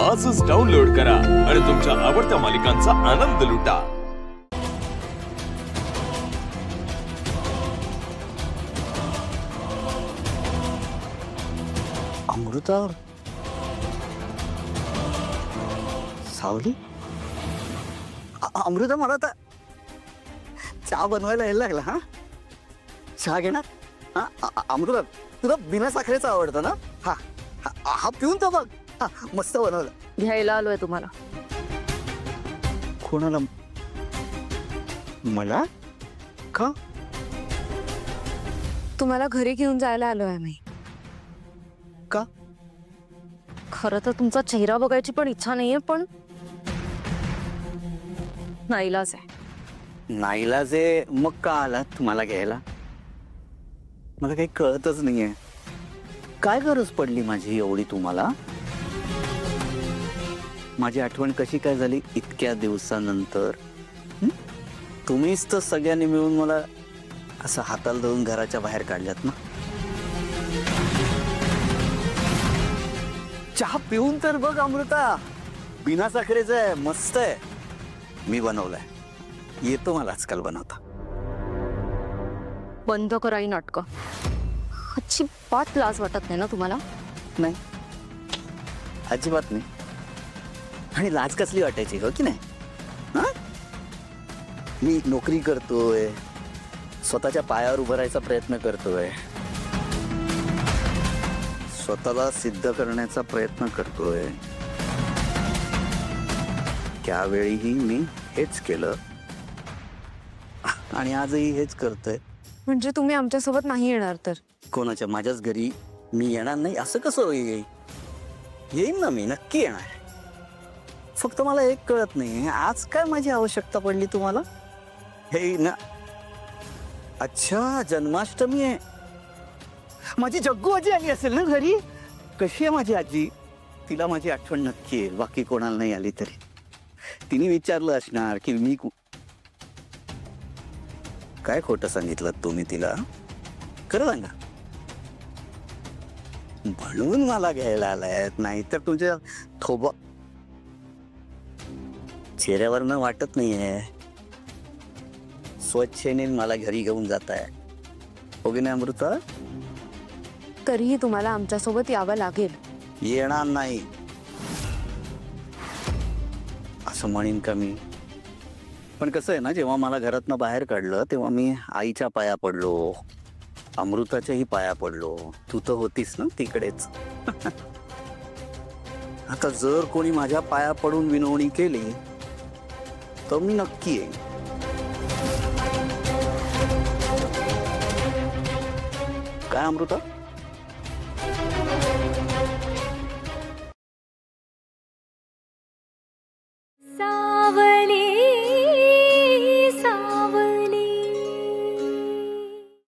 आजच डाउनलोड करा आणि तुमच्या आवडत्या मालिकांचा आनंद लुटा। अमृता सावली, अमृता मला आता चहा बनवायला यायला लागला। हा चहा घेणार? हा अमृता तुला बिना साखरेचा आवडतं ना? हा हा पिऊन तर बघ। हा मस्त बनवलं। घ्यायला आलोय तुम्हाला। कोणाला? मला? का? तुम्हाला घरी घेऊन जायला आलोय आम्ही। का? खरं तर तुमचा चेहरा बघायची पण इच्छा नाहीये, पण नाईलाज आहे। नाईलाज आहे? मग का आलात तुम्हाला घ्यायला? मला काही कळतच नाहीये, काय गरज पडली माझी एवढी तुम्हाला? माझी आठवण कशी काय झाली इतक्या दिवसानंतर? तुम्हीच तर सगळ्यांनी मिळून मला असं हाताला धरून घराच्या बाहेर काढल्यात ना। चहा पिऊन तर बघ अमृता, बिना साखरेचा आहे, मस्त आहे। मी बनवलाय, येतो मला आजकाल बनवता। बंद करा ही नाटकं। अजिबात लाज वाटत नाही ना तुम्हाला? नाही, अजिबात नाही। आणि लाज कसली वाटायची हो की नाही? हा, मी नोकरी करतोय, स्वतःच्या पायावर उभं राहायचा प्रयत्न करतोय, स्वतःला सिद्ध करण्याचा प्रयत्न करतोय। त्यावेळीही मी हेच केलं आणि आजही हेच करतोय। म्हणजे तुम्ही आमच्या सोबत नाही येणार तर? कोणाच्या? माझ्याच घरी मी येणार नाही असं कसं येईल? येईन ना, मी नक्की येणार। फक्त मला एक कळत नाही, आज काय माझी आवश्यकता पडली तुम्हाला? हे ना, अच्छा जन्माष्टमी आहे, माझी जग्गू आजी आली असेल ना घरी? कशी आहे माझी आजी? तिला माझी आठवण नक्की येईल, बाकी कोणाला नाही आली तरी। तिने विचारलं असणार की मी काय खोटं सांगितलं तुम्ही तिला? खरं सांगा, म्हणून मला घ्यायला आलायत, नाहीतर तुमच्या थोबा चेहऱ्यावरनं वाटत नाहीये स्वच्छेने मला घरी घेऊन जाताय, हो की नाही अमृता? तरीही तुम्हाला आमच्या सोबत यावं लागेल। येणार नाही असं म्हणेन का मी? पण कसं आहे ना, जेव्हा मला घरातनं बाहेर काढलं तेव्हा मी आईच्या पाया पडलो, अमृताच्याही पाया पडलो। तू तर होतीस ना तिकडेच। आता जर कोणी माझ्या पाया पडून विनवणी केली तर मी नक्की येईन। काय अमृता?